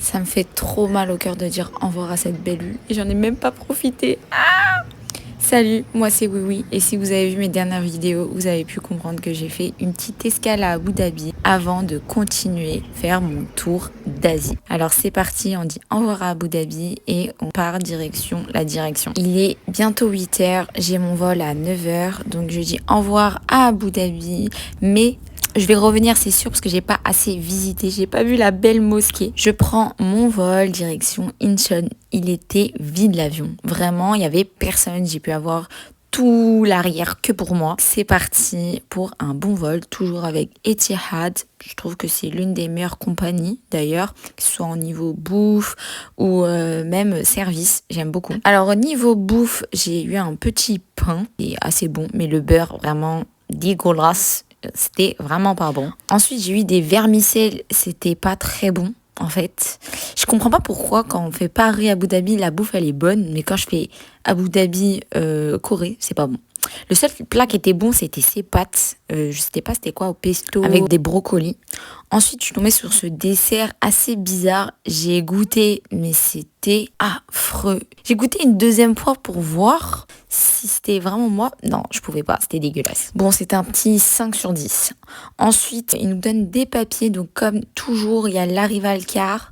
Ça me fait trop mal au cœur de dire au revoir à cette belle vue et j'en ai même pas profité. Salut, moi c'est Oui et si vous avez vu mes dernières vidéos, vous avez pu comprendre que j'ai fait une petite escale à Abu Dhabi avant de continuer faire mon tour d'Asie. Alors c'est parti, on dit au revoir à Abu Dhabi et on part direction la direction. Il est bientôt 8h, j'ai mon vol à 9h, donc je dis au revoir à Abu Dhabi, mais je vais revenir, c'est sûr, parce que j'ai pas assez visité, j'ai pas vu la belle mosquée. Je prends mon vol direction Incheon. Il était vide l'avion. Vraiment, il y avait personne. J'ai pu avoir tout l'arrière que pour moi. C'est parti pour un bon vol, toujours avec Etihad. Je trouve que c'est l'une des meilleures compagnies d'ailleurs, que ce soit au niveau bouffe ou même service, j'aime beaucoup. Alors au niveau bouffe, j'ai eu un petit pain, et assez bon, mais le beurre vraiment dégueulasse. C'était vraiment pas bon. Ensuite, j'ai eu des vermicelles. C'était pas très bon, en fait. Je comprends pas pourquoi, quand on fait Paris-Abu Dhabi, la bouffe, elle est bonne. Mais quand je fais Abu Dhabi-Corée, c'est pas bon. Le seul plat qui était bon, c'était ses pâtes. Je sais pas c'était quoi, au pesto, avec des brocolis. Ensuite, je suis tombée sur ce dessert assez bizarre. J'ai goûté, mais c'était affreux. J'ai goûté une deuxième fois pour voir si c'était vraiment moi. Non, je pouvais pas, c'était dégueulasse. Bon, c'était un petit 5 sur 10. Ensuite, ils nous donnent des papiers. Donc, comme toujours, il y a l'arrival car.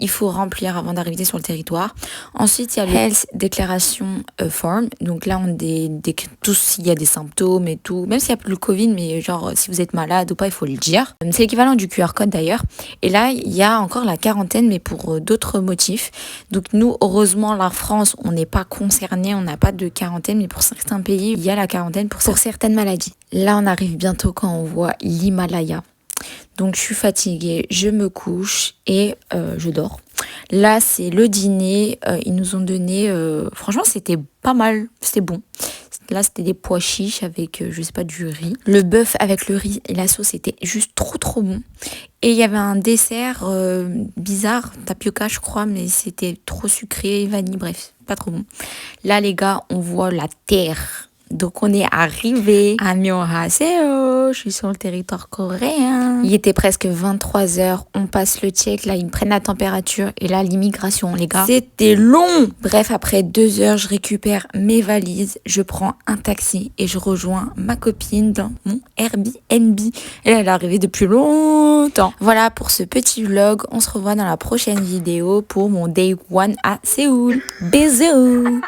Il faut remplir avant d'arriver sur le territoire. Ensuite, il y a le Health Declaration Form. Donc là, on décrit tout s'il y a des symptômes et tout. Même s'il n'y a plus le Covid, mais genre, si vous êtes malade ou pas, il faut le dire. C'est l'équivalent du QR code d'ailleurs. Et là, il y a encore la quarantaine, mais pour d'autres motifs. Donc nous, heureusement, la France, on n'est pas concerné. On n'a pas de quarantaine, mais pour certains pays, il y a la quarantaine pour certaines maladies. Là, on arrive bientôt quand on voit l'Himalaya. Donc je suis fatiguée, je me couche et je dors. Là c'est le dîner, ils nous ont donné, franchement c'était pas mal, c'était bon. Là c'était des pois chiches avec, je sais pas, du riz. Le bœuf avec le riz et la sauce était juste trop bon. Et il y avait un dessert bizarre, tapioca je crois, mais c'était trop sucré, vanille, bref, pas trop bon. Là les gars, on voit la terre. Donc on est arrivé à Myohasseo, je suis sur le territoire coréen. Il était presque 23h, on passe le check, là ils me prennent la température et là l'immigration les gars. C'était long. Bref, après 2 heures, je récupère mes valises, je prends un taxi et je rejoins ma copine dans mon Airbnb. Et là, elle est arrivée depuis longtemps. Voilà pour ce petit vlog, on se revoit dans la prochaine vidéo pour mon day one à Séoul. Bisous.